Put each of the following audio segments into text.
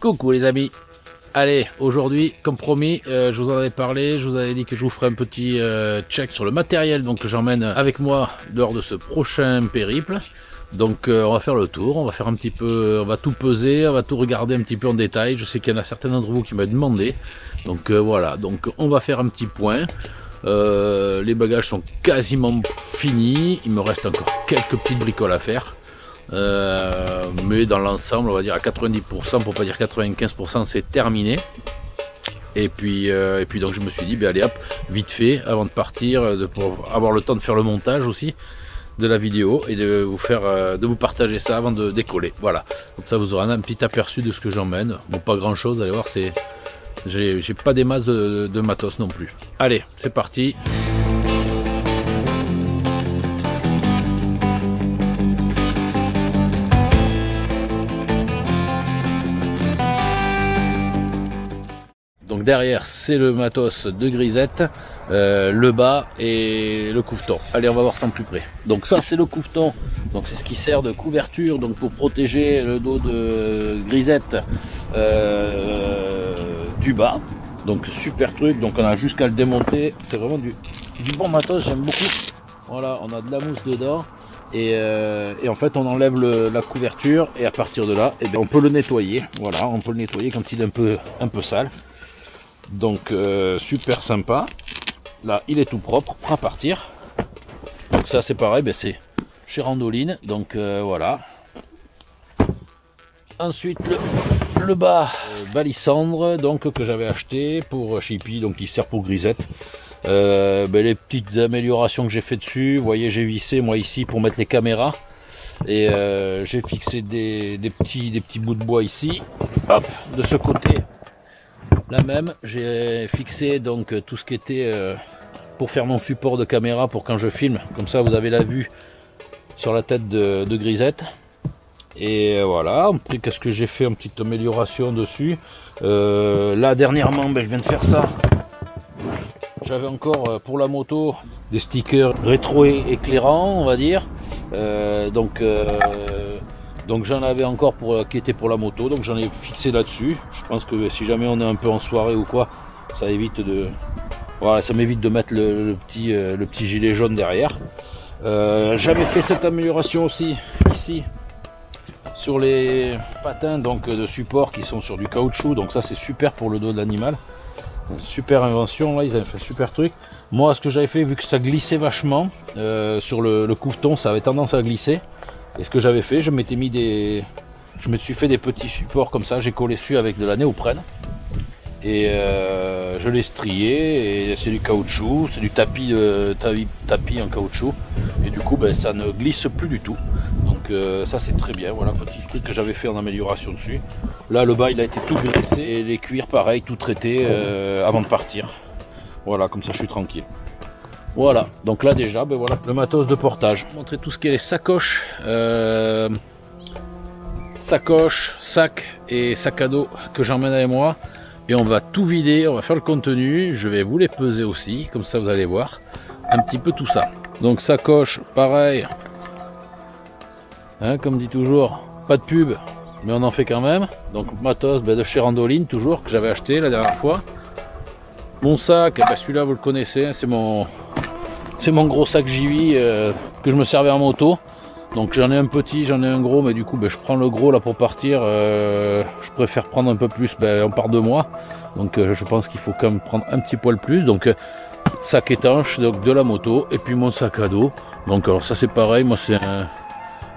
Coucou les amis. Allez, aujourd'hui, comme promis, je vous en avais parlé, je vous avais dit que je vous ferai un petit check sur le matériel donc que j'emmène avec moi lors de ce prochain périple. Donc on va faire le tour, on va faire un petit peu, on va tout peser, on va tout regarder un petit peu en détail. Je sais qu'il y en a certains d'entre vous qui m'ont demandé. Donc voilà, donc on va faire un petit point. Les bagages sont quasiment finis, il me reste encore quelques petites bricoles à faire. Mais dans l'ensemble on va dire à 90% pour pas dire 95% c'est terminé. Et puis donc je me suis dit allez hop, vite fait avant de partir, pour avoir le temps de faire le montage aussi de la vidéo et de vous partager ça avant de décoller. Voilà, comme ça vous aurez un petit aperçu de ce que j'emmène. Bon, pas grand chose, allez voir, c'est j'ai pas des masses de matos non plus. Allez, c'est parti. Donc derrière c'est le matos de Grisette, le bas et le couveton. Allez, on va voir ça en plus près. Donc ça c'est le couveton, donc c'est ce qui sert de couverture donc pour protéger le dos de Grisette du bas. Donc super truc, donc on a juste qu'à le démonter, c'est vraiment du bon matos, j'aime beaucoup. Voilà, on a de la mousse dedans et en fait on enlève la couverture et à partir de là on peut le nettoyer. Voilà, on peut le nettoyer quand il est un peu sale. Donc super sympa. Là il est tout propre, prêt à partir. Donc ça c'est pareil, c'est chez Randoline. Donc voilà. Ensuite le bas balissandre donc que j'avais acheté pour Chippy, donc il sert pour Grisette. Les petites améliorations que j'ai fait dessus, vous voyez, j'ai vissé moi ici pour mettre les caméras et j'ai fixé des petits bouts de bois ici. Hop, de ce côté là même j'ai fixé donc tout ce qui était pour faire mon support de caméra pour quand je filme, comme ça vous avez la vue sur la tête de Grisette. Et voilà, après qu'est-ce que j'ai fait, une petite amélioration dessus. Là dernièrement je viens de faire ça. J'avais encore pour la moto des stickers rétro éclairants on va dire. Donc j'en avais encore qui était pour la moto, donc j'en ai fixé là-dessus. Je pense que si jamais on est un peu en soirée ou quoi, ça évite ça m'évite de mettre le petit gilet jaune derrière. J'avais fait cette amélioration aussi ici sur les patins donc de support qui sont sur du caoutchouc, donc ça c'est super pour le dos de l'animal. Super invention, là ils avaient fait un super truc. Moi ce que j'avais fait, vu que ça glissait vachement sur le couveton, ça avait tendance à glisser. Et ce que j'avais fait, je me suis fait des petits supports comme ça, j'ai collé dessus avec de la néoprène. Et je l'ai strié, et c'est du caoutchouc, c'est du tapis en caoutchouc. Et du coup ça ne glisse plus du tout. Donc ça c'est très bien, voilà, petit truc que j'avais fait en amélioration dessus. Là le bas il a été tout graissé, et les cuirs pareil, tout traité avant de partir. Voilà, comme ça je suis tranquille. Voilà, donc là déjà, voilà le matos de portage. Je vais vous montrer tout ce qui est les sacoches, sacs et sac à dos que j'emmène avec moi. Et on va tout vider, on va faire le contenu, je vais vous les peser aussi, comme ça vous allez voir un petit peu tout ça. Donc sacoche, pareil, hein, comme dit toujours, pas de pub, mais on en fait quand même. Donc matos de chez Randoline toujours, que j'avais acheté la dernière fois. Mon sac, celui-là vous le connaissez, c'est mon gros sac JV que je me servais en moto. Donc j'en ai un petit, j'en ai un gros, mais du coup je prends le gros là pour partir. Je préfère prendre un peu plus, on part de moi. Donc je pense qu'il faut quand même prendre un petit poil plus. Donc sac étanche donc de la moto, et puis mon sac à dos. Donc alors ça c'est pareil, moi c'est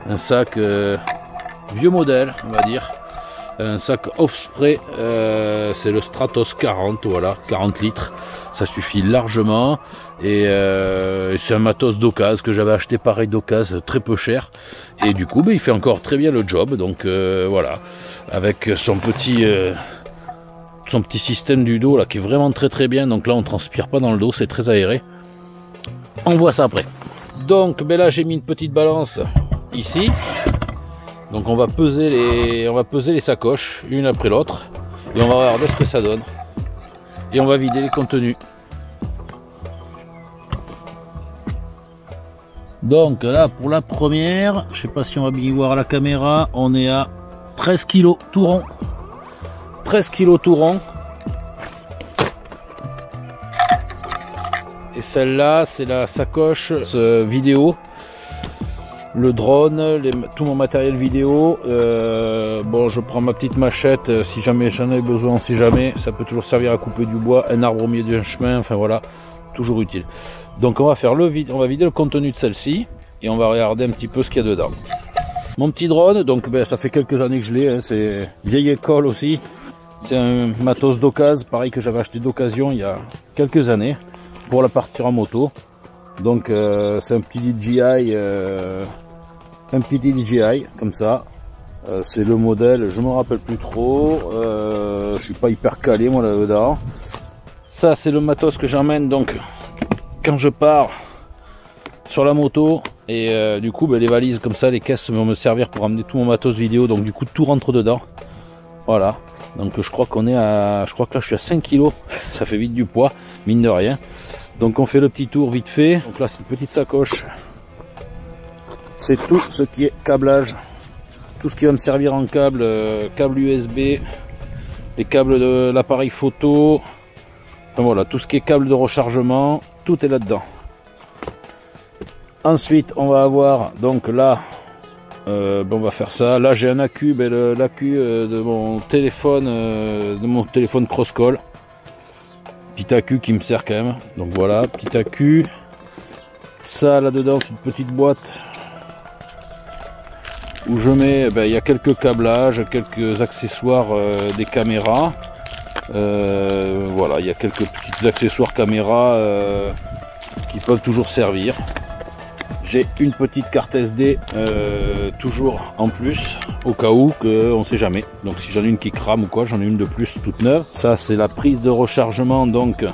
un sac vieux modèle on va dire. Un sac Offspray, c'est le Stratos 40, voilà, 40 litres, ça suffit largement. Et c'est un matos d'occasion que j'avais acheté pareil d'occasion, très peu cher. Et du coup il fait encore très bien le job, donc voilà, avec son petit système du dos là qui est vraiment très bien. Donc là on transpire pas dans le dos, c'est très aéré. On voit ça après. Donc là j'ai mis une petite balance ici. Donc on va peser les sacoches une après l'autre et on va regarder ce que ça donne. Et on va vider les contenus. Donc là pour la première, je sais pas si on va bien y voir à la caméra, on est à 13 kg tout rond. 13 kg tout rond. Et celle-là, c'est la sacoche vidéo. Le drone, tout mon matériel vidéo. Bon, je prends ma petite machette si jamais j'en ai besoin, on sait jamais. Ça peut toujours servir à couper du bois, un arbre au milieu d'un chemin, enfin voilà, toujours utile. Donc on va faire on va vider le contenu de celle-ci et on va regarder un petit peu ce qu'il y a dedans. Mon petit drone, donc ben, ça fait quelques années que je l'ai, hein, c'est vieille école aussi. C'est un matos d'occasion, pareil que j'avais acheté d'occasion il y a quelques années pour la partir en moto. Donc c'est un petit DJI comme ça. C'est le modèle, je me rappelle plus trop. Je suis pas hyper calé moi là-dedans. Ça c'est le matos que j'emmène donc quand je pars sur la moto. Et du coup ben, les valises comme ça, les caisses vont me servir pour amener tout mon matos vidéo. Donc du coup tout rentre dedans. Voilà. Donc je crois qu'on est à, je crois que là je suis à 5 kg. Ça fait vite du poids, mine de rien. Donc on fait le petit tour vite fait. Donc là c'est une petite sacoche. C'est tout ce qui est câblage. Tout ce qui va me servir en câble, câble USB, les câbles de l'appareil photo. Enfin voilà, tout ce qui est câble de rechargement, tout est là-dedans. Ensuite on va avoir donc là, on va faire ça. Là j'ai un accu, l'accu de mon téléphone Crosscall. Petit accu qui me sert quand même. Donc voilà, petit accu. Ça là-dedans c'est une petite boîte où je mets, il y a quelques câblages, quelques accessoires des caméras. Voilà, il y a quelques petits accessoires caméra qui peuvent toujours servir. J'ai une petite carte SD toujours en plus au cas où, on sait jamais. Donc si j'en ai une qui crame ou quoi, j'en ai une de plus toute neuve. Ça c'est la prise de rechargement donc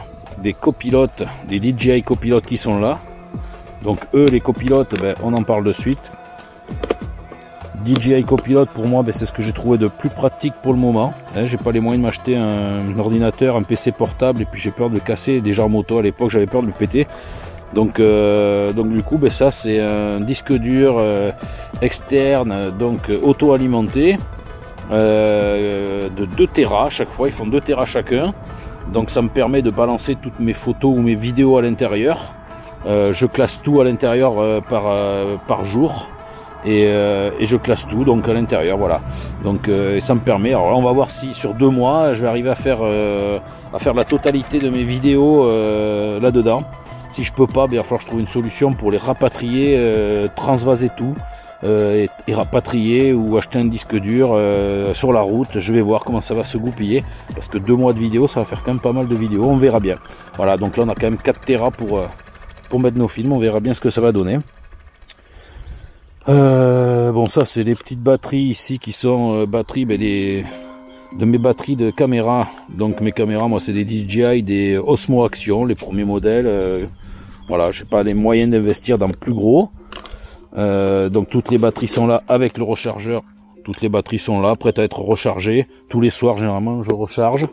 des copilotes, des DJI copilotes qui sont là. Donc eux les copilotes, on en parle de suite. DJI copilote pour moi, c'est ce que j'ai trouvé de plus pratique pour le moment. J'ai pas les moyens de m'acheter un ordinateur, un PC portable et puis j'ai peur de le casser. Déjà en moto à l'époque j'avais peur de le péter. Donc du coup ça c'est un disque dur externe, donc auto-alimenté de 2 Tera à chaque fois, ils font 2 Tera chacun. Donc ça me permet de balancer toutes mes photos ou mes vidéos à l'intérieur. Je classe tout à l'intérieur par jour. Et je classe tout donc à l'intérieur, voilà. Donc et ça me permet, alors là on va voir si sur 2 mois je vais arriver à faire la totalité de mes vidéos là-dedans. Si je peux pas, il va falloir que je trouve une solution pour les rapatrier, transvaser tout et rapatrier ou acheter un disque dur sur la route. Je vais voir comment ça va se goupiller parce que 2 mois de vidéos ça va faire quand même pas mal de vidéos, on verra bien. Voilà, donc là on a quand même 4 Tera pour mettre nos films, on verra bien ce que ça va donner. Bon ça c'est les petites batteries ici qui sont batteries de mes batteries de caméra. Donc mes caméras moi c'est des DJI, des Osmo Action, les premiers modèles. Voilà, j'ai pas les moyens d'investir dans plus gros. Donc toutes les batteries sont là avec le rechargeur. Toutes les batteries sont là, prêtes à être rechargées. Tous les soirs généralement je recharge.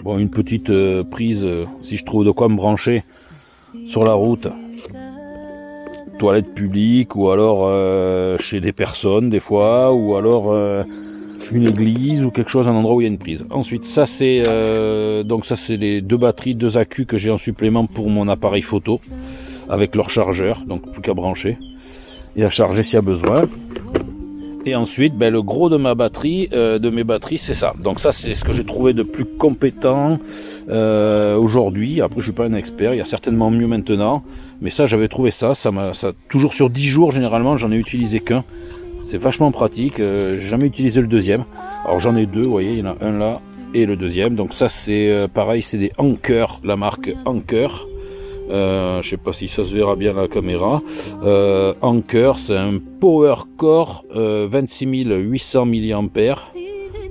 Bon une petite prise si je trouve de quoi me brancher sur la route. Toilette publique ou alors chez des personnes des fois, ou alors une église ou quelque chose, un endroit où il y a une prise. Ensuite ça c'est donc ça c'est les 2 batteries, 2 accus que j'ai en supplément pour mon appareil photo avec leur chargeur, donc plus qu'à brancher et à charger s'il y a besoin. Et ensuite le gros de mes batteries c'est ça. Donc ça c'est ce que j'ai trouvé de plus compétent aujourd'hui. Après je suis pas un expert, il y a certainement mieux maintenant, mais ça j'avais trouvé ça toujours sur 10 jours généralement j'en ai utilisé qu'un. C'est vachement pratique, j'ai jamais utilisé le deuxième. Alors j'en ai 2, vous voyez, il y en a un là et le deuxième. Donc ça c'est pareil, c'est des Anker, la marque Anker. Je sais pas si ça se verra bien à la caméra. Anker, c'est un Power Core 26800 mAh.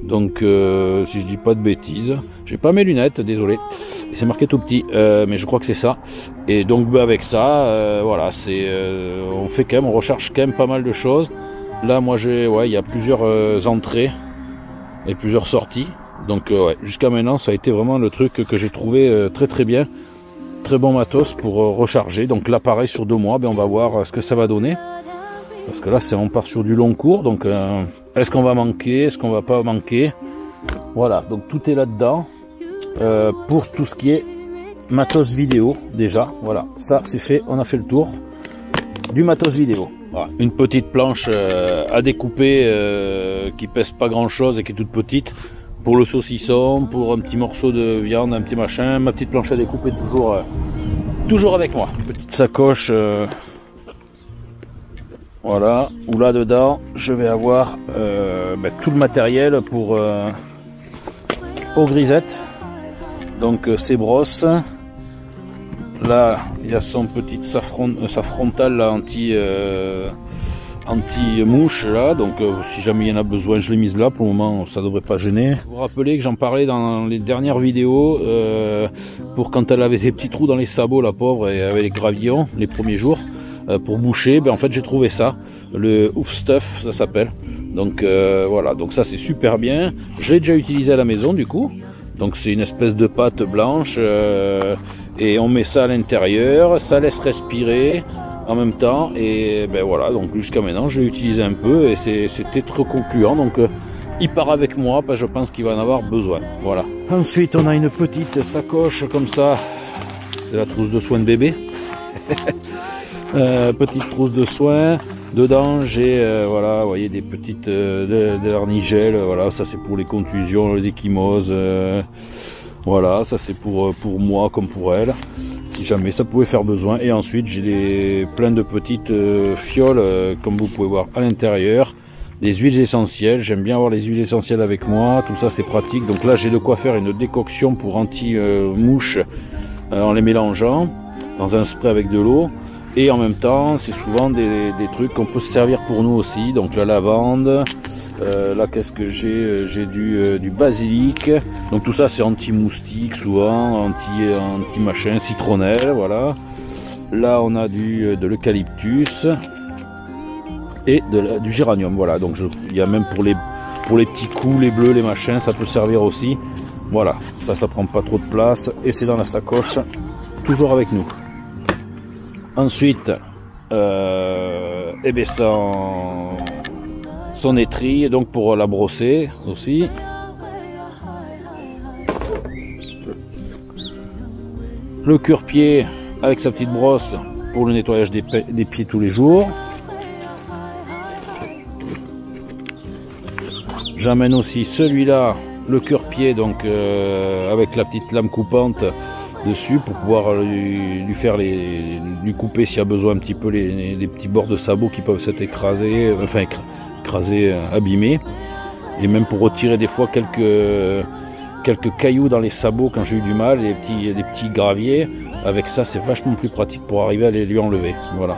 Donc si je dis pas de bêtises, j'ai pas mes lunettes, désolé. C'est marqué tout petit, mais je crois que c'est ça. Et donc avec ça, voilà, on recharge quand même pas mal de choses. Là moi il y a plusieurs entrées et plusieurs sorties. Donc jusqu'à maintenant ça a été vraiment le truc que j'ai trouvé très très bien. Très bon matos pour recharger. Donc l'appareil sur 2 mois, on va voir ce que ça va donner. Parce que là on part sur du long cours. Donc est-ce qu'on va manquer, est-ce qu'on va pas manquer? Voilà, donc tout est là-dedans pour tout ce qui est matos vidéo déjà. Voilà, ça c'est fait, on a fait le tour du matos vidéo. Voilà, une petite planche à découper qui pèse pas grand chose et qui est toute petite pour le saucisson, pour un petit morceau de viande, un petit machin. Ma petite planche à découper toujours avec moi. Petite sacoche, voilà, où là dedans je vais avoir tout le matériel pour aux grisettes. Donc ces brosses. Là il y a son petit sa frontale là, anti-mouche là, donc si jamais il y en a besoin, je l'ai mise là. Pour le moment ça devrait pas gêner. Vous vous rappelez que j'en parlais dans les dernières vidéos pour quand elle avait des petits trous dans les sabots, la pauvre, et avec les gravillons les premiers jours pour boucher. En fait j'ai trouvé ça, le Ouf Stuff ça s'appelle. Donc voilà, donc ça c'est super bien. Je l'ai déjà utilisé à la maison du coup. Donc c'est une espèce de pâte blanche et on met ça à l'intérieur, ça laisse respirer en même temps, et voilà, donc jusqu'à maintenant je l'ai utilisé un peu et c'était trop concluant. Donc il part avec moi, je pense qu'il va en avoir besoin. Voilà. Ensuite on a une petite sacoche comme ça, c'est la trousse de soins de bébé. Petite trousse de soins. Dedans j'ai voilà, vous voyez, des petites de l'arnigel, voilà, ça c'est pour les contusions, les ecchymoses, voilà, ça c'est pour moi comme pour elle, si jamais ça pouvait faire besoin. Et ensuite j'ai plein de petites fioles, comme vous pouvez voir à l'intérieur, des huiles essentielles. J'aime bien avoir les huiles essentielles avec moi, tout ça c'est pratique. Donc là j'ai de quoi faire une décoction pour anti-mouche en les mélangeant dans un spray avec de l'eau. Et en même temps, c'est souvent des trucs qu'on peut se servir pour nous aussi. Donc la lavande, là qu'est-ce que j'ai du basilic. Donc tout ça c'est anti-moustique souvent, anti-machin, citronnelle, voilà. Là on a de l'eucalyptus et du géranium, voilà. Donc il y a même pour les petits coups, les bleus, les machins, ça peut servir aussi. Voilà, ça prend pas trop de place et c'est dans la sacoche, toujours avec nous. Ensuite, son étrille, donc pour la brosser aussi. Le cure-pied avec sa petite brosse pour le nettoyage des pieds tous les jours. J'amène aussi celui-là, le cure-pied, donc avec la petite lame coupante dessus pour pouvoir lui couper s'il y a besoin un petit peu les petits bords de sabots qui peuvent s'être écrasés, abîmés, et même pour retirer des fois quelques cailloux dans les sabots quand j'ai eu du mal, des petits graviers. Avec ça c'est vachement plus pratique pour arriver à les lui enlever. Voilà.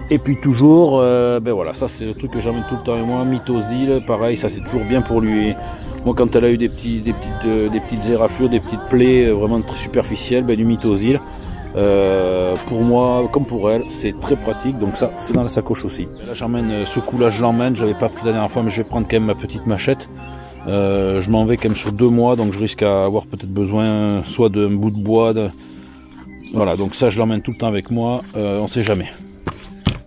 Et puis toujours, voilà, ça c'est le truc que j'emmène tout le temps avec moi, Mythosil, pareil, ça c'est toujours bien pour lui. Moi, quand elle a eu des petites éraflures, des petites plaies vraiment très superficielles, du Mythosil, pour moi comme pour elle, c'est très pratique. Donc ça, c'est dans la sacoche aussi. Là, j'emmène ce coup-là, je l'emmène. J'avais pas pris la dernière fois, mais je vais prendre quand même ma petite machette. Je m'en vais quand même sur 2 mois, donc je risque à avoir peut-être besoin soit d'un bout de bois. Voilà, donc ça, je l'emmène tout le temps avec moi. On sait jamais.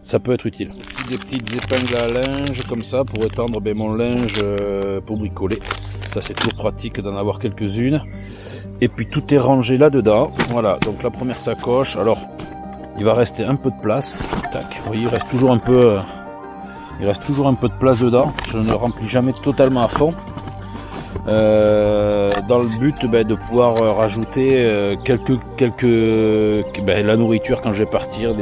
Ça peut être utile. Des petites épingles à linge comme ça pour étendre mon linge pour bricoler. Ça c'est toujours pratique d'en avoir quelques-unes. Et puis tout est rangé là-dedans. Voilà, donc la première sacoche. Alors il va rester un peu de place. Tac, vous voyez, il reste toujours un peu de place dedans. Je ne le remplis jamais totalement à fond. Dans le but de pouvoir rajouter la nourriture quand je vais partir,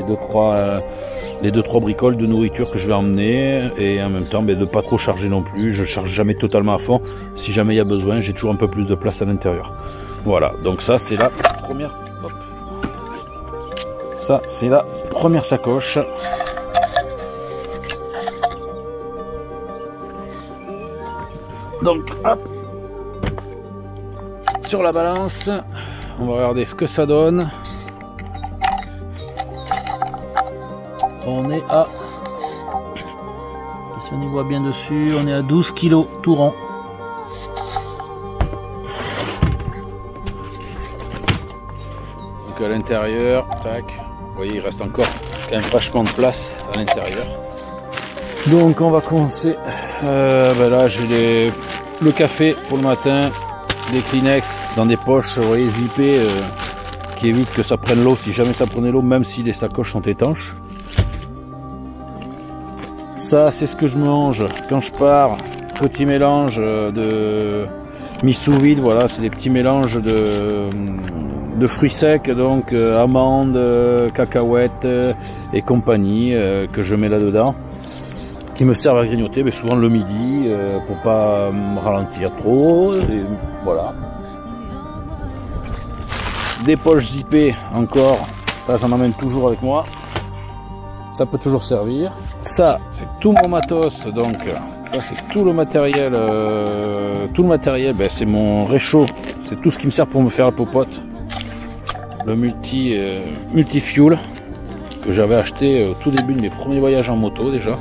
les 2-3 bricoles de nourriture que je vais emmener, et en même temps de pas trop charger non plus. Je charge jamais totalement à fond. Si jamais il y a besoin, j'ai toujours un peu plus de place à l'intérieur. Voilà, donc ça c'est la première. Hop. Ça c'est la première sacoche. Donc hop, sur la balance, on va regarder ce que ça donne. On est à, si on y voit bien dessus, on est à 12 kg tout rond. Donc à l'intérieur, tac, vous voyez, il reste encore quand même vachement de place à l'intérieur. Donc on va commencer. Là j'ai Le café pour le matin, des Kleenex dans des poches, vous voyez, zippées, qui évitent que ça prenne l'eau si jamais ça prenait l'eau, même si les sacoches sont étanches. Ça, c'est ce que je mange quand je pars. Petit mélange de mis sous vide, voilà, c'est des petits mélanges de fruits secs, donc amandes, cacahuètes et compagnie, que je mets là-dedans, qui me servent à grignoter, mais souvent le midi, pour pas me ralentir trop, et voilà. Des poches zippées encore, ça j'en emmène toujours avec moi, ça peut toujours servir. Ça c'est tout mon matos, donc ça c'est tout le matériel, ben, c'est mon réchaud, c'est tout ce qui me sert pour me faire la popote. Le multi-fuel que j'avais acheté au tout début de mes premiers voyages en moto déjà.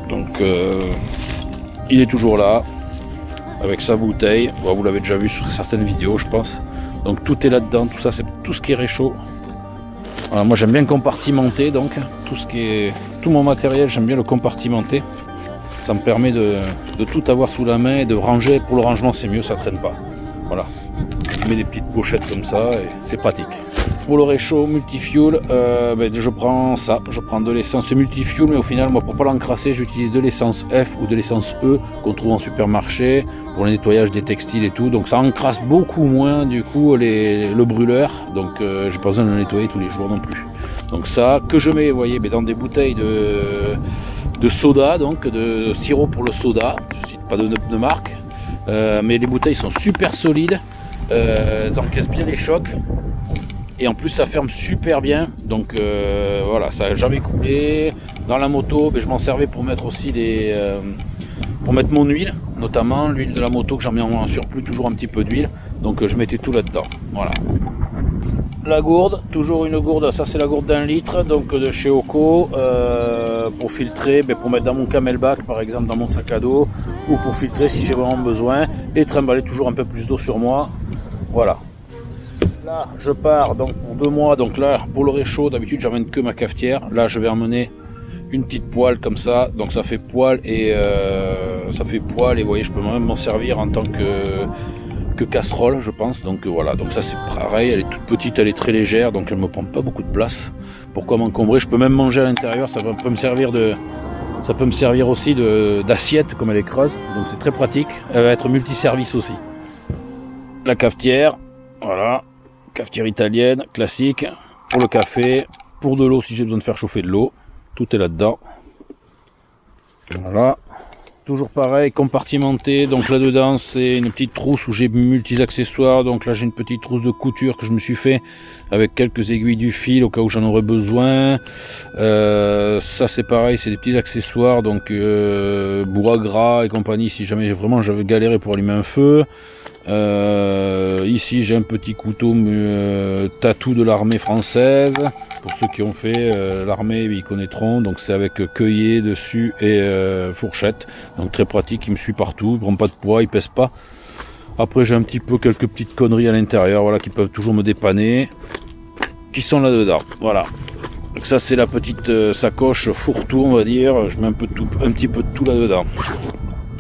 Donc il est toujours là, avec sa bouteille, bon, vous l'avez déjà vu sur certaines vidéos je pense. Donc tout est là-dedans, tout ça c'est tout ce qui est réchaud. Voilà, moi j'aime bien compartimenter, donc tout mon matériel j'aime bien le compartimenter. Ça me permet de tout avoir sous la main et de ranger. Pour le rangement c'est mieux, ça traîne pas. Voilà, je mets des petites pochettes comme ça et c'est pratique. Pour le réchaud multi-fuel, ben, je prends ça, je prends de l'essence multi-fuel, mais au final moi pour pas l'encrasser j'utilise de l'essence F ou de l'essence E qu'on trouve en supermarché pour le nettoyage des textiles et tout, donc ça encrasse beaucoup moins du coup le brûleur, donc j'ai pas besoin de le nettoyer tous les jours non plus. Donc ça que je mets, vous voyez, ben, dans des bouteilles de soda, donc de sirop pour le soda, je cite pas de marque, mais les bouteilles sont super solides, elles encaissent bien les chocs. Et en plus ça ferme super bien, donc voilà, ça n'a jamais coulé. Dans la moto, ben, je m'en servais pour mettre aussi pour mettre mon huile, notamment l'huile de la moto que j'en mets en surplus, toujours un petit peu d'huile, donc je mettais tout là-dedans. Voilà. La gourde, toujours une gourde, ça c'est la gourde d'1 litre, donc de chez Oco, pour filtrer, ben, pour mettre dans mon camelback par exemple, dans mon sac à dos, ou pour filtrer si j'ai vraiment besoin, et trimballer toujours un peu plus d'eau sur moi. Voilà. Là je pars donc pour 2 mois, donc là pour le réchaud d'habitude j'emmène que ma cafetière, là je vais emmener une petite poêle comme ça, donc ça fait poêle et vous voyez je peux même m'en servir en tant que casserole je pense, donc voilà, donc ça c'est pareil, elle est toute petite, elle est très légère, donc elle me prend pas beaucoup de place. Pourquoi m'encombrer, je peux même manger à l'intérieur, ça peut me servir aussi d'assiette comme elle est creuse, donc c'est très pratique, elle va être multiservice aussi. La cafetière, voilà, cafetière italienne, classique, pour le café, pour de l'eau si j'ai besoin de faire chauffer de l'eau, tout est là-dedans. Voilà, toujours pareil, compartimenté, donc là-dedans c'est une petite trousse où j'ai multi accessoires, donc là j'ai une petite trousse de couture que je me suis fait avec quelques aiguilles du fil au cas où j'en aurais besoin. Ça c'est pareil, c'est des petits accessoires, donc bois gras et compagnie si jamais vraiment j'avais galéré pour allumer un feu. Ici j'ai un petit couteau tatou de l'armée française, pour ceux qui ont fait l'armée ils connaîtront, donc c'est avec cueillet dessus et fourchette, donc très pratique, il me suit partout, il prend pas de poids, il pèse pas. Après j'ai un petit peu quelques petites conneries à l'intérieur, voilà, qui peuvent toujours me dépanner, qui sont là dedans, voilà. Donc ça c'est la petite sacoche fourre-tout on va dire, je mets un petit peu de tout là dedans.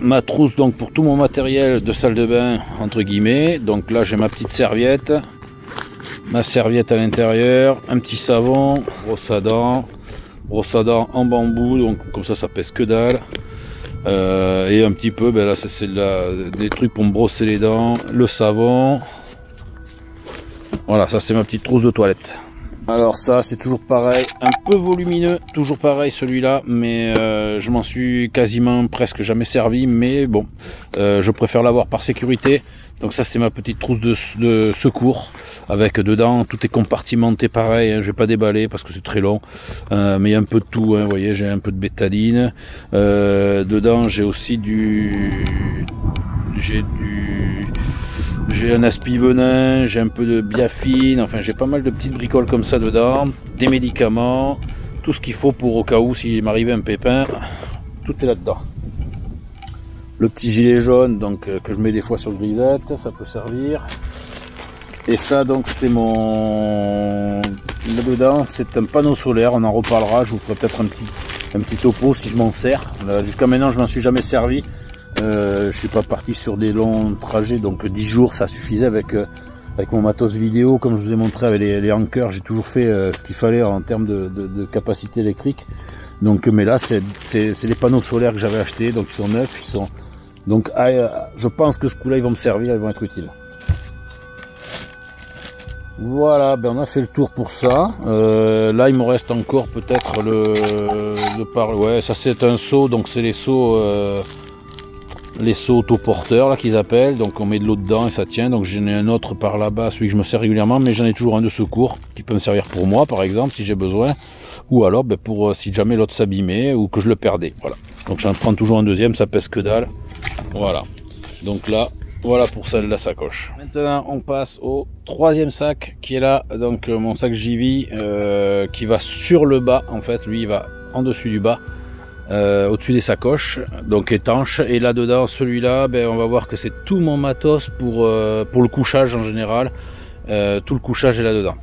Ma trousse donc pour tout mon matériel de salle de bain entre guillemets, donc là j'ai ma petite serviette, ma serviette à l'intérieur, un petit savon, brosse à dents en bambou, donc comme ça pèse que dalle, et un petit peu, ben là c'est des trucs pour me brosser les dents, le savon, voilà, ça c'est ma petite trousse de toilette. Alors ça c'est toujours pareil, un peu volumineux, toujours pareil celui-là, mais je m'en suis quasiment presque jamais servi, mais bon, je préfère l'avoir par sécurité. Donc ça c'est ma petite trousse de secours, avec dedans tout est compartimenté pareil, hein, je vais pas déballer parce que c'est très long, mais il y a un peu de tout, hein, vous voyez, j'ai un peu de bétaline, dedans j'ai aussi j'ai un aspi-venin, j'ai un peu de biafine, enfin j'ai pas mal de petites bricoles comme ça dedans, des médicaments, tout ce qu'il faut pour au cas où s'il m'arrivait un pépin, tout est là-dedans. Le petit gilet jaune donc que je mets des fois sur le grisette, ça peut servir. Et ça donc c'est mon... Là-dedans c'est un panneau solaire, on en reparlera, je vous ferai peut-être un petit topo si je m'en sers. Jusqu'à maintenant je m'en suis jamais servi. Je suis pas parti sur des longs trajets, donc 10 jours ça suffisait avec mon matos vidéo. Comme je vous ai montré avec les anchors, j'ai toujours fait ce qu'il fallait en termes de capacité électrique. Donc mais là c'est les panneaux solaires que j'avais achetés, donc ils sont neufs, ils sont donc je pense que ce coup là ils vont me servir, ils vont être utiles. Voilà, ben on a fait le tour pour ça. Là il me reste encore peut-être ouais, ça c'est un seau, donc c'est les seaux autoporteurs là qu'ils appellent, donc on met de l'eau dedans et ça tient. Donc j'en ai un autre par là-bas, celui que je me sers régulièrement, mais j'en ai toujours un de secours qui peut me servir pour moi par exemple si j'ai besoin, ou alors ben, pour si jamais l'autre s'abîmait ou que je le perdais. Voilà, donc j'en prends toujours un deuxième, ça pèse que dalle. Voilà, donc là voilà pour celle de la sacoche. Maintenant on passe au troisième sac qui est là, donc mon sac JV qui va sur le bas en fait, lui il va en dessus du bas. Au-dessus des sacoches, donc étanche, et là dedans celui-là ben, on va voir que c'est tout mon matos pour le couchage en général. Tout le couchage est là dedans.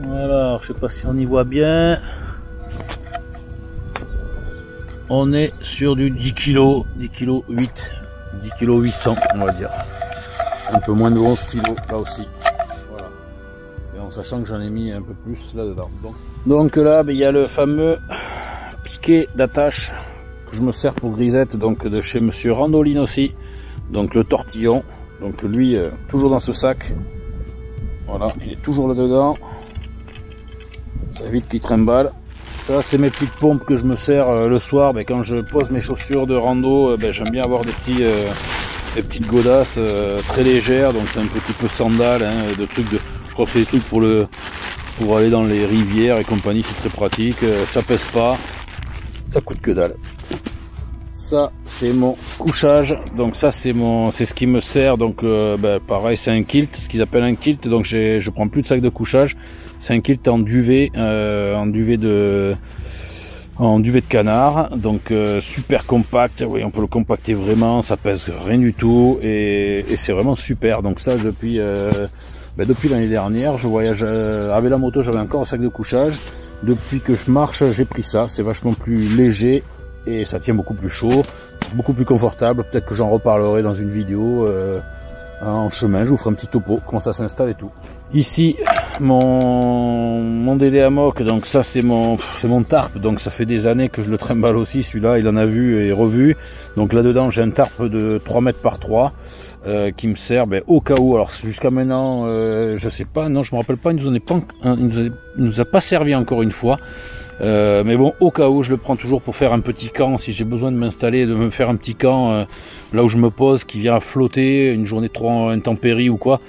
Voilà, je sais pas si on y voit bien, on est sur du 10 kg, 10 kg 8, 10 kg 800 on va dire, un peu moins de 11 kg là aussi. Voilà, et en sachant que j'en ai mis un peu plus là dedans. Donc là ben, il y a le fameux piquet d'attache que je me sers pour grisette, donc de chez monsieur Randoline aussi, donc le tortillon, donc lui toujours dans ce sac. Voilà, il est toujours là dedans, ça évite qu'il trimballe. Ça c'est mes petites pompes que je me sers le soir, ben, quand je pose mes chaussures de rando, ben, j'aime bien avoir des petites godasses très légères, donc c'est un petit peu sandales, hein, de trucs de, je crois que c'est des trucs pour aller dans les rivières et compagnie, c'est très pratique, ça pèse pas. Ça coûte que dalle. Ça c'est mon couchage, donc ça c'est ce qui me sert, donc ben, pareil c'est un kilt, ce qu'ils appellent un kilt, donc je prends plus de sac de couchage, c'est un kilt en duvet, de canard, donc super compact, oui on peut le compacter vraiment, ça pèse rien du tout et c'est vraiment super. Donc ça depuis l'année dernière, je voyage avec la moto, j'avais encore un sac de couchage. Depuis que je marche, j'ai pris ça, c'est vachement plus léger et ça tient beaucoup plus chaud, beaucoup plus confortable. Peut-être que j'en reparlerai dans une vidéo en chemin, je vous ferai un petit topo, comment ça s'installe et tout. Ici, mon DD Amok, donc ça c'est mon tarp, donc ça fait des années que je le trimballe aussi, celui-là il en a vu et revu. Donc là-dedans j'ai un tarp de 3 mètres par 3 qui me sert ben, au cas où. Alors jusqu'à maintenant, je sais pas, non je me rappelle pas, il nous a pas servi encore une fois. Mais bon, au cas où, je le prends toujours pour faire un petit camp, si j'ai besoin de m'installer, de me faire un petit camp là où je me pose, qui vient à flotter, une journée trop intempérie ou quoi.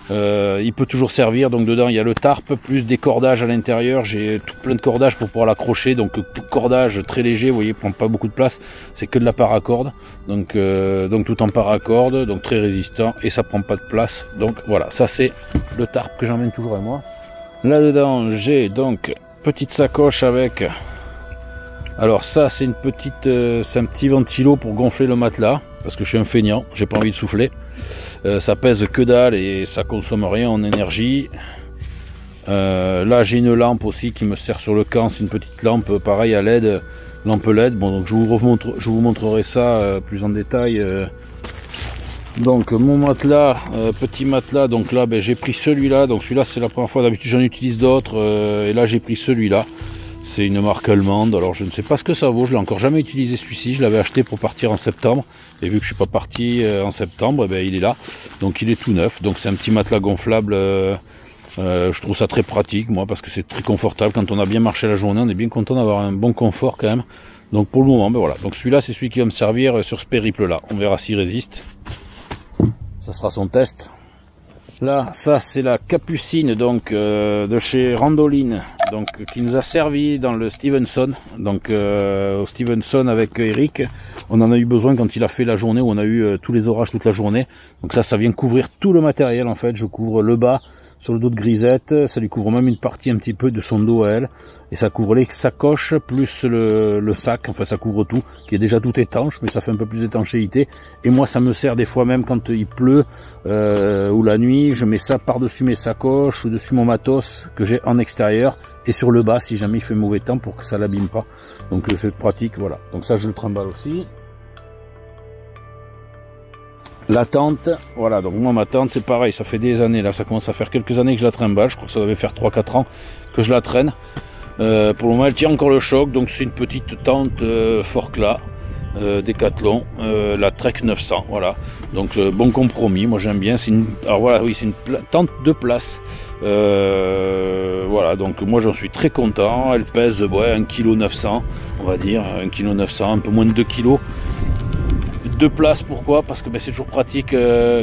Il peut toujours servir. Donc dedans il y a le tarp plus des cordages à l'intérieur, j'ai tout plein de cordages pour pouvoir l'accrocher, donc cordage très léger, vous voyez, prend pas beaucoup de place, c'est que de la paracorde, donc tout en paracorde, donc très résistant et ça prend pas de place. Donc voilà, ça c'est le tarp que j'emmène toujours avec moi. Là dedans j'ai donc petite sacoche avec, alors ça c'est une petite, c'est un petit ventilo pour gonfler le matelas, parce que je suis un feignant, j'ai pas envie de souffler. Ça pèse que dalle et ça consomme rien en énergie. Là j'ai une lampe aussi qui me sert sur le camp, c'est une petite lampe pareil à LED, lampe LED. Bon donc je vous montrerai ça plus en détail. Donc mon matelas, petit matelas, donc là ben, j'ai pris celui-là, donc celui-là c'est la première fois, d'habitude j'en utilise d'autres et là j'ai pris celui-là. C'est une marque allemande, alors je ne sais pas ce que ça vaut, je l'ai encore jamais utilisé celui-ci, je l'avais acheté pour partir en septembre, et vu que je suis pas parti en septembre, ben, il est là, donc il est tout neuf, donc c'est un petit matelas gonflable, je trouve ça très pratique moi, parce que c'est très confortable, quand on a bien marché la journée, on est bien content d'avoir un bon confort quand même, donc pour le moment, ben voilà, donc celui-là c'est celui qui va me servir sur ce périple-là, on verra s'il résiste, ça sera son test. Là, ça c'est la capucine donc de chez Randoline, donc qui nous a servi dans le Stevenson, donc au Stevenson avec Eric. On en a eu besoin quand il a fait la journée où on a eu tous les orages toute la journée. Donc ça vient couvrir tout le matériel en fait. Je couvre le bas sur le dos de Grisette, ça lui couvre même une partie un petit peu de son dos à elle, et ça couvre les sacoches plus le sac, enfin ça couvre tout, qui est déjà tout étanche, mais ça fait un peu plus d'étanchéité. Et moi ça me sert des fois même quand il pleut ou la nuit, je mets ça par-dessus mes sacoches ou dessus mon matos que j'ai en extérieur, et sur le bas si jamais il fait mauvais temps pour que ça l'abîme pas. Donc c'est pratique, voilà. Donc ça je le trimballe aussi. La tente, voilà, donc moi ma tente c'est pareil, ça fait des années, là ça commence à faire quelques années que je la trimballe, je crois que ça devait faire 3-4 ans que je la traîne. Pour le moment elle tient encore le choc, donc c'est une petite tente Forclaz, Decathlon, la Trek 900, voilà. Donc bon compromis, moi j'aime bien, c'est une, alors voilà, oui c'est une tente de place, voilà, donc moi j'en suis très content, elle pèse ouais, 1,9 kg, on va dire, 1,9 kg, un peu moins de 2 kg. De place, pourquoi? Parce que ben, c'est toujours pratique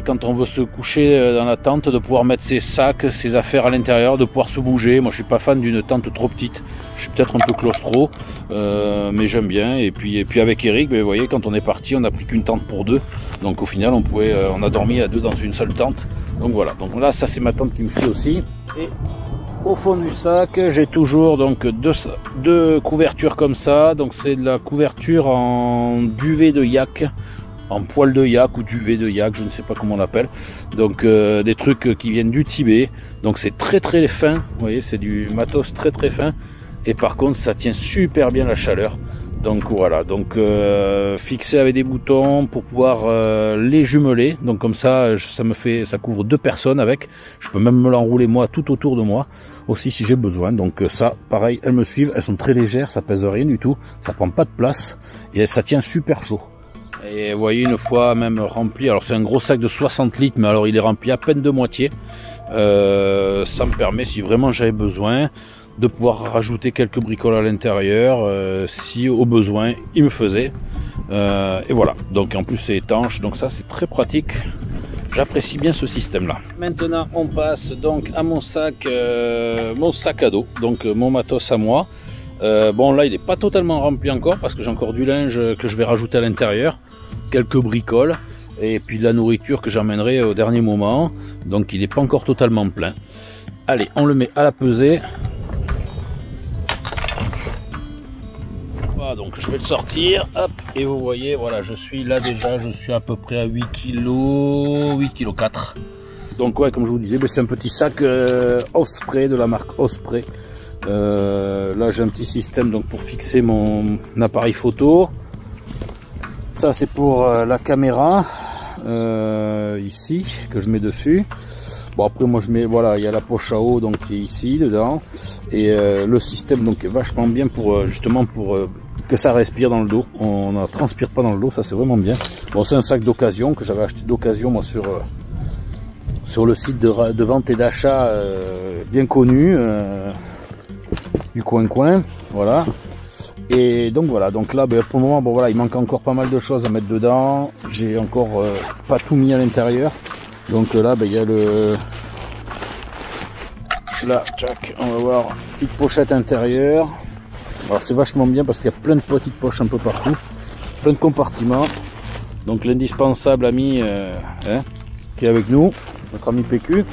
quand on veut se coucher dans la tente de pouvoir mettre ses sacs, ses affaires à l'intérieur, de pouvoir se bouger. Moi je suis pas fan d'une tente trop petite, je suis peut-être un peu claustro, mais j'aime bien. Et puis avec Eric, ben, vous voyez, quand on est parti, on n'a pris qu'une tente pour deux, donc au final on a dormi à deux dans une seule tente. Donc voilà, donc là ça c'est ma tente qui me suit aussi. Et au fond du sac, j'ai toujours donc deux couvertures comme ça. Donc c'est de la couverture en duvet de yak, en poil de yak ou duvet de yak, je ne sais pas comment on l'appelle. Donc des trucs qui viennent du Tibet. Donc c'est très très fin, vous voyez, c'est du matos très très fin. Et par contre ça tient super bien la chaleur. Donc voilà, donc fixé avec des boutons pour pouvoir les jumeler. Donc comme ça, ça couvre deux personnes avec. Je peux même me l'enrouler moi tout autour de moi aussi si j'ai besoin. Donc ça, pareil, elles me suivent. Elles sont très légères, ça pèse rien du tout, ça prend pas de place et ça tient super chaud. Et vous voyez, une fois même rempli, alors c'est un gros sac de 60 litres, mais alors il est rempli à peine de moitié. Ça me permet, si vraiment j'avais besoin, de pouvoir rajouter quelques bricoles à l'intérieur si au besoin il me faisait. Et voilà, donc en plus c'est étanche, donc ça c'est très pratique. J'apprécie bien ce système là. Maintenant on passe donc à mon sac à dos, donc mon matos à moi. Bon là il n'est pas totalement rempli encore parce que j'ai encore du linge que je vais rajouter à l'intérieur, quelques bricoles et puis de la nourriture que j'emmènerai au dernier moment, donc il n'est pas encore totalement plein. Allez, on le met à la pesée. Voilà, donc je vais le sortir, hop, et vous voyez, voilà, je suis là déjà, je suis à peu près à 8 kg, 8 kg 4. Donc ouais, comme je vous disais, c'est un petit sac Osprey, de la marque Osprey. Là j'ai un petit système donc pour fixer mon appareil photo. Ça c'est pour la caméra, ici, que je mets dessus. Bon après moi je mets, voilà, il y a la poche à eau donc qui est ici dedans. Et le système donc est vachement bien pour justement pour que ça respire dans le dos, on ne transpire pas dans le dos, ça c'est vraiment bien. Bon c'est un sac d'occasion que j'avais acheté d'occasion moi sur le site de vente et d'achat bien connu du coin, voilà. Et donc voilà, donc là ben, pour le moment bon voilà, il manque encore pas mal de choses à mettre dedans, j'ai encore pas tout mis à l'intérieur. Donc là ben, il y a là, tchac, on va voir, petite pochette intérieure. Alors c'est vachement bien parce qu'il y a plein de petites poches un peu partout, plein de compartiments. Donc l'indispensable ami qui est avec nous, notre ami PQ.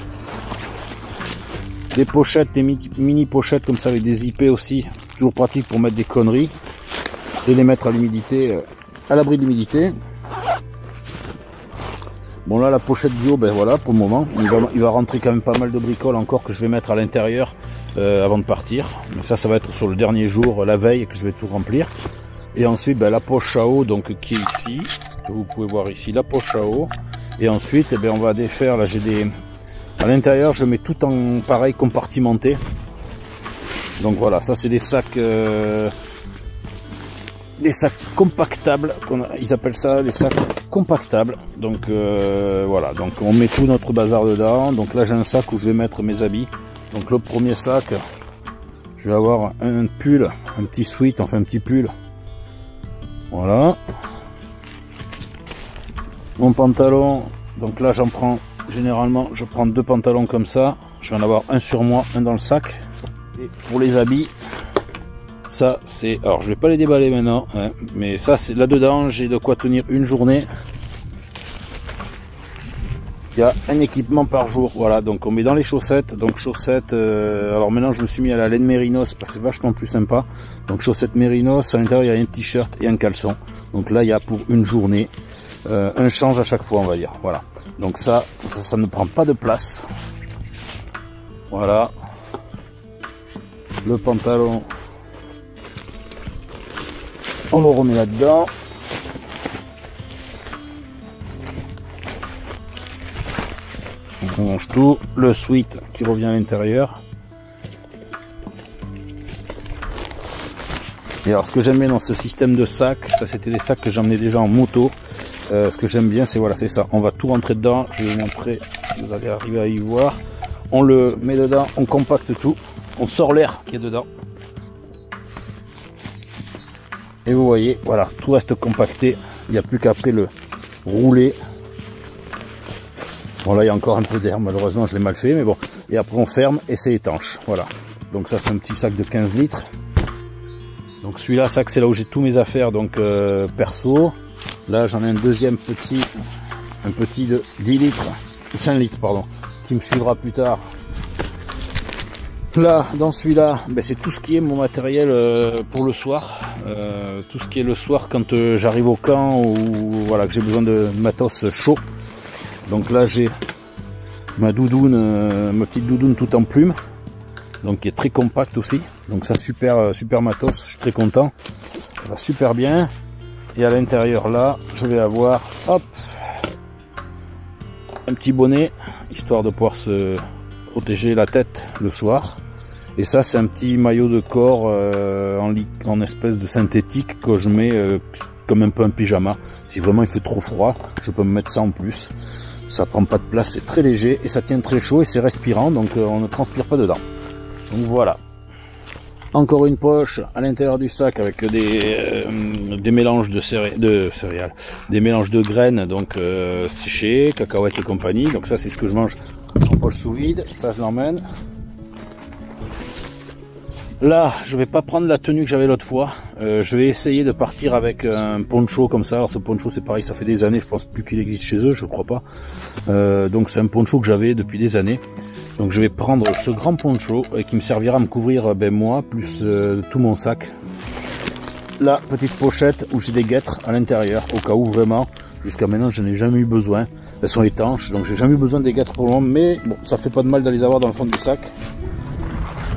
Des pochettes, des mini pochettes comme ça avec des IP aussi, toujours pratique pour mettre des conneries et les mettre à l'humidité, à l'abri de l'humidité. Bon là la pochette bio, ben voilà, pour le moment il va rentrer quand même pas mal de bricoles encore que je vais mettre à l'intérieur avant de partir. Mais ça va être sur le dernier jour, la veille, que je vais tout remplir. Et ensuite ben, la poche à eau donc qui est ici, que vous pouvez voir ici, la poche à eau. Et ensuite eh ben, on va défaire, là j'ai des, à l'intérieur je mets tout en pareil compartimenté. Donc voilà, ça c'est des sacs compactables, ils appellent ça les sacs compactables. Donc voilà, donc on met tout notre bazar dedans. Donc là j'ai un sac où je vais mettre mes habits. Donc le premier sac, je vais avoir un pull, un petit sweat, enfin un petit pull. Voilà. Mon pantalon, donc là j'en prends, généralement je prends deux pantalons comme ça. Je vais en avoir un sur moi, un dans le sac. Et pour les habits, ça c'est, alors je vais pas les déballer maintenant, hein, mais ça c'est là-dedans, j'ai de quoi tenir une journée. Il y a un équipement par jour, voilà, donc on met dans les chaussettes, donc chaussettes, alors maintenant je me suis mis à la laine mérinos parce que c'est vachement plus sympa. Donc chaussettes mérinos, à l'intérieur il y a un t-shirt et un caleçon. Donc là il y a pour une journée, un change à chaque fois on va dire, voilà. Donc ça ne prend pas de place. Voilà. Le pantalon, on le remet là-dedans. On range tout, le sweat qui revient à l'intérieur. Et alors ce que j'aime bien dans ce système de sacs, ça c'était des sacs que j'emmenais déjà en moto. Ce que j'aime bien c'est voilà, c'est ça, on va tout rentrer dedans, je vais vous montrer si vous allez arriver à y voir. On le met dedans, on compacte tout, on sort l'air qui est dedans. Et vous voyez, voilà, tout reste compacté, il n'y a plus qu'après le rouler. Bon là il y a encore un peu d'air, malheureusement je l'ai mal fait, mais bon. Et après on ferme et c'est étanche, voilà. Donc ça c'est un petit sac de 15 litres. Donc celui-là, sac, c'est là où j'ai tous mes affaires, donc perso. Là j'en ai un deuxième petit, un petit de 10 litres, 5 litres pardon, qui me suivra plus tard. Là, dans celui-là, ben, c'est tout ce qui est mon matériel pour le soir. Tout ce qui est le soir quand j'arrive au camp ou voilà, que j'ai besoin de matos chaud. Donc là, j'ai ma doudoune, ma petite doudoune tout en plume. Donc qui est très compacte aussi. Donc ça, super matos, je suis très content. Ça va super bien. Et à l'intérieur, là, je vais avoir, hop, un petit bonnet, histoire de pouvoir se protéger la tête le soir. Et ça c'est un petit maillot de corps en espèce de synthétique que je mets comme un peu un pyjama. Si vraiment il fait trop froid, je peux me mettre ça en plus. Ça prend pas de place, c'est très léger et ça tient très chaud et c'est respirant, donc on ne transpire pas dedans. Donc voilà. Encore une poche à l'intérieur du sac avec des mélanges de céréales, des mélanges de graines, donc séchées, cacahuètes et compagnie. Donc ça c'est ce que je mange en poche sous vide, ça je l'emmène. Là, je vais pas prendre la tenue que j'avais l'autre fois. Je vais essayer de partir avec un poncho comme ça. Alors ce poncho, c'est pareil, ça fait des années. Je pense plus qu'il existe chez eux, je crois pas. Donc c'est un poncho que j'avais depuis des années. Donc je vais prendre ce grand poncho qui me servira à me couvrir moi plus tout mon sac. La petite pochette où j'ai des guêtres à l'intérieur au cas où vraiment. Jusqu'à maintenant, je n'ai jamais eu besoin. Elles sont étanches, donc j'ai jamais eu besoin des guêtres pour le moment. Mais bon, ça fait pas de mal de les avoir dans le fond du sac.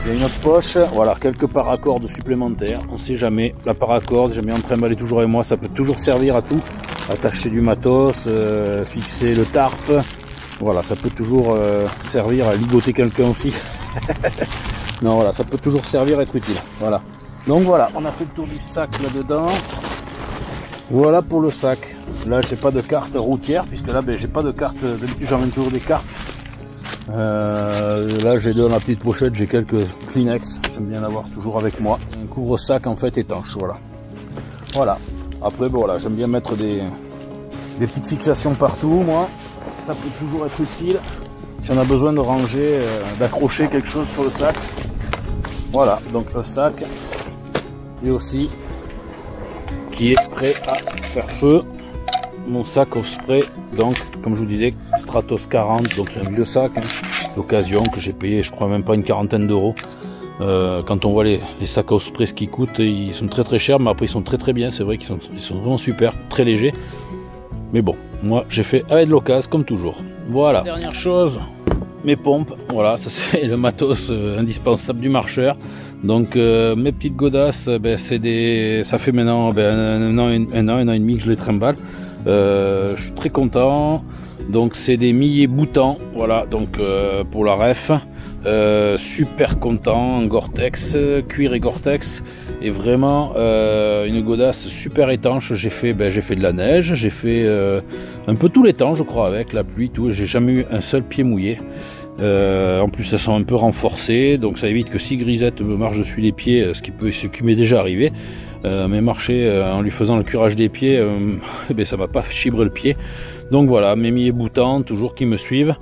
Il y a une autre poche, voilà, quelques paracordes supplémentaires, on sait jamais. La paracorde, j'aime bien en trimballer toujours avec moi, ça peut toujours servir à tout. Attacher du matos, fixer le tarp, voilà, ça peut toujours servir à ligoter quelqu'un aussi. Non, voilà, ça peut toujours servir à être utile, voilà. Donc voilà, on a fait le tour du sac là-dedans. Voilà pour le sac. Là, j'ai pas de carte routière, puisque là, ben, j'ai pas de carte, d'habitude j'emmène toujours des cartes. Là j'ai dans la petite pochette, j'ai quelques Kleenex, j'aime bien l'avoir toujours avec moi. Un couvre-sac en fait étanche, voilà. Voilà. Après bon, voilà, j'aime bien mettre des petites fixations partout, moi. Ça peut toujours être utile si on a besoin de ranger, d'accrocher quelque chose sur le sac. Voilà, donc le sac est aussi qui est prêt à faire feu. Mon sac off spray, donc comme je vous disais, Stratos 40, donc c'est un vieux sac d'occasion que j'ai payé, je crois même pas une quarantaine d'euros. Quand on voit les sacs off spray ce qu'ils coûtent, ils sont très très chers, mais après ils sont très très bien, c'est vrai qu'ils sont vraiment super, très légers. Mais bon, moi j'ai fait avec de l'occasion comme toujours. Voilà. Dernière chose, mes pompes, voilà, ça c'est le matos indispensable du marcheur. Donc mes petites godasses, ben, ça fait maintenant un an et demi que je les trimballe. Je suis très content. Donc c'est des milliers boutants, voilà, donc pour la ref, super content, Gore-Tex, cuir et Gore-Tex, et vraiment une godasse super étanche. J'ai fait de la neige, j'ai fait un peu tout l'étang je crois, avec la pluie, tout, j'ai jamais eu un seul pied mouillé. En plus elles sont un peu renforcées, donc ça évite que si Grisette me marche dessus les pieds, ce qui m'est déjà arrivé, mais marcher en lui faisant le curage des pieds, ben ça m'a pas chibré le pied. Donc voilà, mes milliers boutants toujours qui me suivent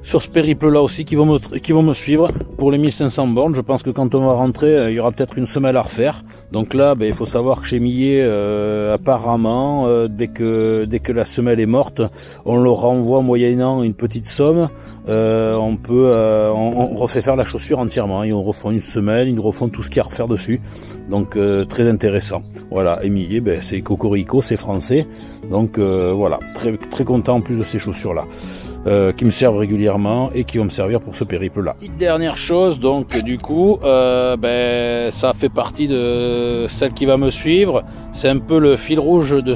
sur ce périple là aussi, qui vont me suivre pour les 1500 bornes. Je pense que quand on va rentrer, il y aura peut-être une semelle à refaire. Donc là, ben, il faut savoir que chez Millet, apparemment, dès que la semelle est morte, on le renvoie moyennant une petite somme. On refait faire la chaussure entièrement. Ils refont une semelle, ils refont tout ce qu'il y a à refaire dessus. Donc très intéressant. Voilà, et Millet, ben, c'est cocorico, c'est français. Donc voilà, très très content en plus de ces chaussures là. Qui me servent régulièrement et qui vont me servir pour ce périple là. Petite dernière chose, donc du coup ben, ça fait partie de celle qui va me suivre. C'est un peu le fil rouge de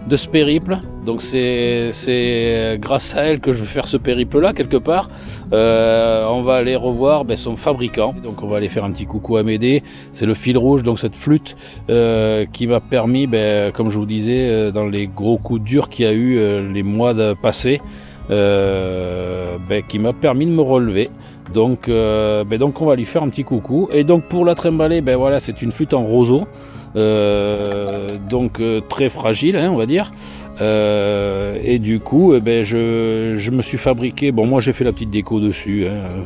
de ce périple. Donc c'est grâce à elle que je vais faire ce périple là quelque part. On va aller revoir son fabricant, donc on va aller faire un petit coucou à Médée. C'est le fil rouge, donc cette flûte qui m'a permis, comme je vous disais, dans les gros coups durs qu'il y a eu les mois passés, qui m'a permis de me relever. Donc on va lui faire un petit coucou. Et donc pour la trimballer, voilà, c'est une flûte en roseau, donc très fragile, hein, on va dire. Et du coup, je me suis fabriqué. Bon, moi j'ai fait la petite déco dessus, hein,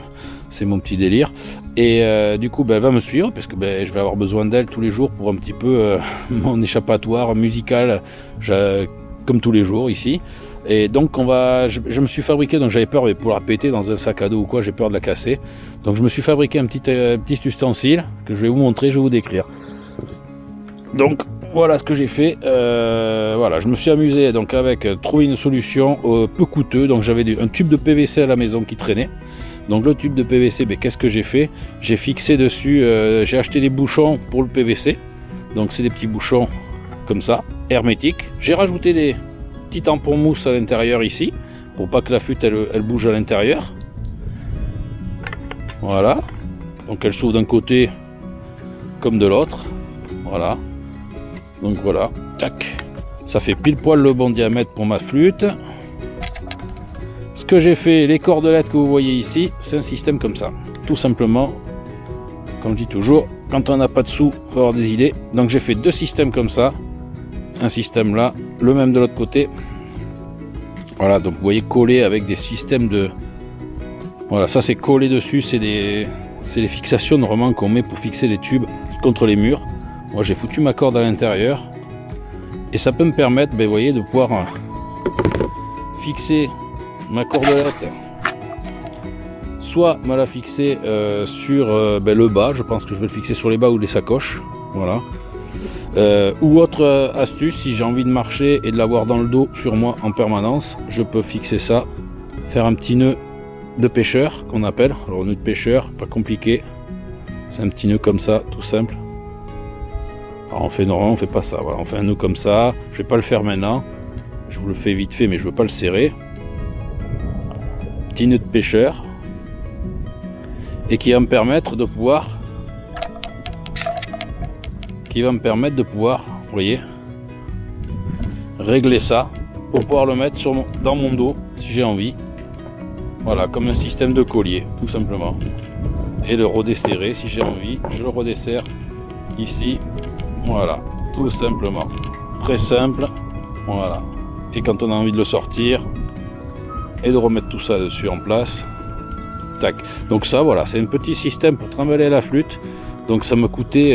c'est mon petit délire. Et du coup, elle va me suivre parce que je vais avoir besoin d'elle tous les jours pour un petit peu mon échappatoire musical, comme tous les jours ici. Et donc je me suis fabriqué, donc j'avais peur pour la péter dans un sac à dos ou quoi, j'ai peur de la casser. Donc je me suis fabriqué un petit ustensile que je vais vous montrer, je vais vous décrire. Donc voilà ce que j'ai fait. Voilà, je me suis amusé donc avec trouver une solution peu coûteuse. Donc j'avais un tube de PVC à la maison qui traînait. Donc le tube de PVC, qu'est-ce que j'ai fait? J'ai fixé dessus, j'ai acheté des bouchons pour le PVC. Donc c'est des petits bouchons comme ça, hermétiques. J'ai rajouté des petits tampons mousse à l'intérieur ici, pour pas que la flûte elle bouge à l'intérieur. Voilà. Donc elle s'ouvre d'un côté comme de l'autre. Voilà. Donc voilà. Tac. Ça fait pile poil le bon diamètre pour ma flûte. Ce que j'ai fait, les cordelettes que vous voyez ici, c'est un système comme ça. Tout simplement, comme je dis toujours, quand on n'a pas de sous, il faut avoir des idées. Donc j'ai fait deux systèmes comme ça. Un système là, le même de l'autre côté. Voilà, donc vous voyez collé avec des systèmes de... Voilà, ça c'est collé dessus, c'est les fixations normalement qu'on met pour fixer les tubes contre les murs. Moi j'ai foutu ma corde à l'intérieur. Et ça peut me permettre, vous voyez, de pouvoir fixer ma cordelette. Soit me la fixer sur le bas, je pense que je vais le fixer sur les bas ou les sacoches. Voilà. Ou autre astuce, si j'ai envie de marcher et de l'avoir dans le dos sur moi en permanence, je peux fixer ça, faire un petit nœud de pêcheur qu'on appelle. Alors nœud de pêcheur, pas compliqué, c'est un petit nœud comme ça, tout simple. Alors on fait normalement, on fait pas ça, voilà, on fait un nœud comme ça. Je vais pas le faire maintenant, je vous le fais vite fait, mais je veux pas le serrer. Petit nœud de pêcheur, et qui va me permettre de pouvoir vous voyez, régler ça pour pouvoir le mettre dans mon dos si j'ai envie. Voilà, comme un système de collier, tout simplement. Et le redesserrer si j'ai envie, je le redesserre ici. Voilà, tout simplement. Très simple. Voilà. Et quand on a envie de le sortir et de remettre tout ça dessus en place, tac. Donc ça, voilà, c'est un petit système pour trimballer la flûte. Donc ça m'a coûté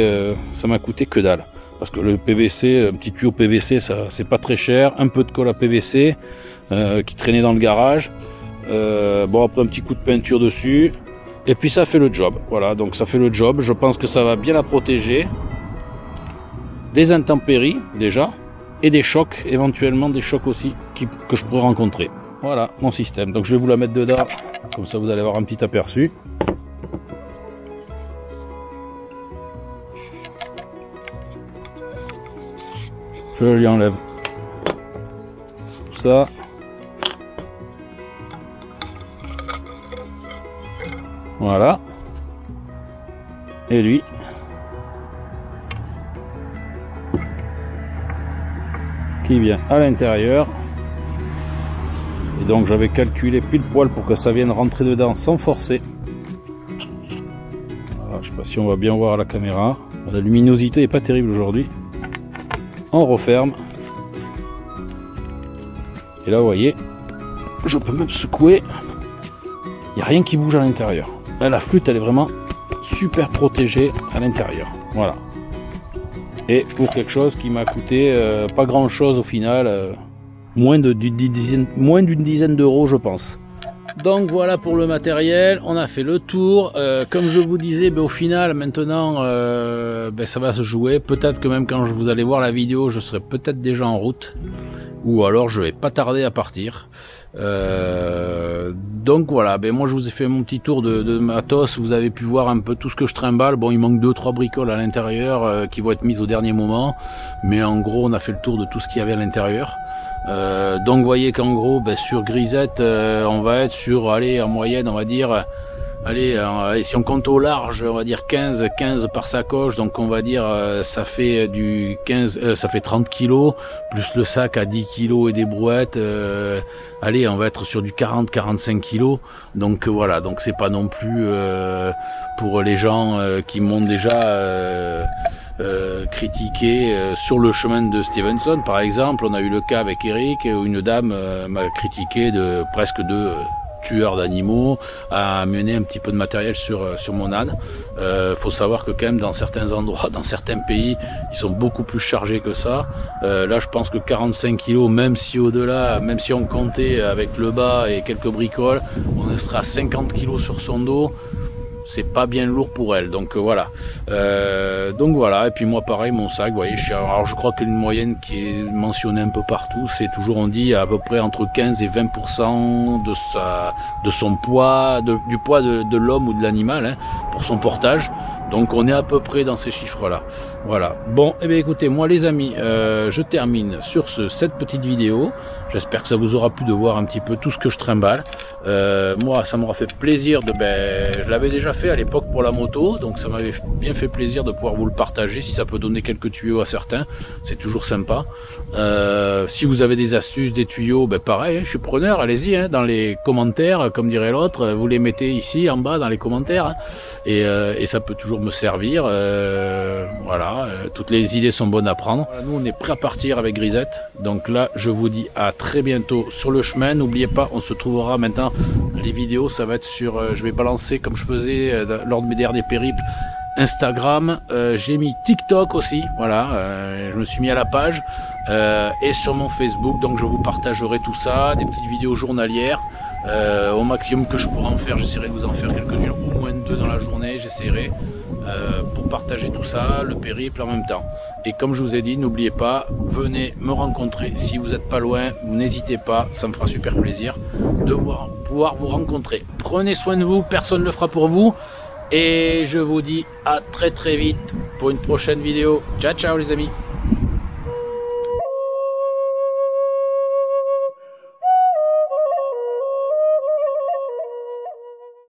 que dalle, parce que le PVC, un petit tuyau PVC, ça c'est pas très cher, un peu de colle à PVC qui traînait dans le garage, bon après un petit coup de peinture dessus, et puis ça fait le job. Voilà, donc ça fait le job. Je pense que ça va bien la protéger des intempéries déjà, et des chocs, éventuellement des chocs aussi que je pourrais rencontrer. Voilà mon système. Donc je vais vous la mettre dedans, comme ça vous allez avoir un petit aperçu. Je lui enlève tout ça. Voilà. Et lui. Qui vient à l'intérieur. Et donc j'avais calculé pile poil pour que ça vienne rentrer dedans sans forcer. Voilà, je sais pas si on va bien voir à la caméra. La luminosité est pas terrible aujourd'hui. On referme. Et là vous voyez, je peux même secouer. Il n'y a rien qui bouge à l'intérieur. Là la flûte elle est vraiment super protégée à l'intérieur. Voilà. Et pour quelque chose qui m'a coûté pas grand chose au final, moins d'une dizaine d'euros je pense. Donc voilà pour le matériel, on a fait le tour. Comme je vous disais, au final maintenant ça va se jouer. Peut-être que même quand vous allez voir la vidéo, je serai peut-être déjà en route. ou alors je vais pas tarder à partir. Donc voilà, ben moi je vous ai fait mon petit tour de matos, vous avez pu voir un peu tout ce que je trimballe. Bon, il manque 2-3 bricoles à l'intérieur qui vont être mises au dernier moment, mais en gros on a fait le tour de tout ce qu'il y avait à l'intérieur. Donc vous voyez qu'en gros ben, sur Grisette on va être sur, allez, en moyenne on va dire, allez, si on compte au large, on va dire 15 par sacoche, donc on va dire ça fait du 15, ça fait 30 kilos, plus le sac à 10 kilos et des brouettes, allez, on va être sur du 40-45 kilos, donc voilà, donc c'est pas non plus pour les gens qui m'ont déjà critiqué sur le chemin de Stevenson, par exemple. On a eu le cas avec Eric où une dame m'a critiqué de presque de tueur d'animaux, à amener un petit peu de matériel sur mon âne. Faut savoir que quand même dans certains endroits, dans certains pays, ils sont beaucoup plus chargés que ça. Là je pense que 45 kilos, même si au-delà, même si on comptait avec le bas et quelques bricoles, on sera à 50 kilos sur son dos. C'est pas bien lourd pour elle, donc voilà. Donc voilà, et puis moi pareil, mon sac, vous voyez, alors je crois qu'une moyenne qui est mentionnée un peu partout, c'est toujours, on dit à peu près entre 15 et 20% de son poids, du poids de l'homme ou de l'animal, hein, pour son portage. Donc on est à peu près dans ces chiffres-là. Voilà. Bon, et bien écoutez, moi les amis, je termine sur cette petite vidéo. J'espère que ça vous aura plu de voir un petit peu tout ce que je trimballe. Moi, ça m'aura fait plaisir de, je l'avais déjà fait à l'époque pour la moto, donc ça m'avait bien fait plaisir de pouvoir vous le partager. Si ça peut donner quelques tuyaux à certains, c'est toujours sympa. Si vous avez des astuces, des tuyaux, pareil, hein, je suis preneur. Allez-y, hein, dans les commentaires, comme dirait l'autre, vous les mettez ici en bas dans les commentaires, hein, et ça peut toujours me servir. Voilà, toutes les idées sont bonnes à prendre. Nous, on est prêt à partir avec Grisette. Donc là, je vous dis à très bientôt sur le chemin. N'oubliez pas, on se trouvera maintenant. Les vidéos, ça va être sur. Je vais balancer comme je faisais lors de mes derniers périples. Instagram, j'ai mis TikTok aussi, voilà, je me suis mis à la page, et sur mon Facebook, donc je vous partagerai tout ça, des petites vidéos journalières, au maximum que je pourrai en faire, j'essaierai de vous en faire quelques-unes, au moins 2 dans la journée, j'essaierai, pour partager tout ça, le périple en même temps. Et comme je vous ai dit, n'oubliez pas, venez me rencontrer, si vous n'êtes pas loin, n'hésitez pas, ça me fera super plaisir de pouvoir vous rencontrer. Prenez soin de vous, personne ne le fera pour vous. Et je vous dis à très vite pour une prochaine vidéo. Ciao ciao les amis.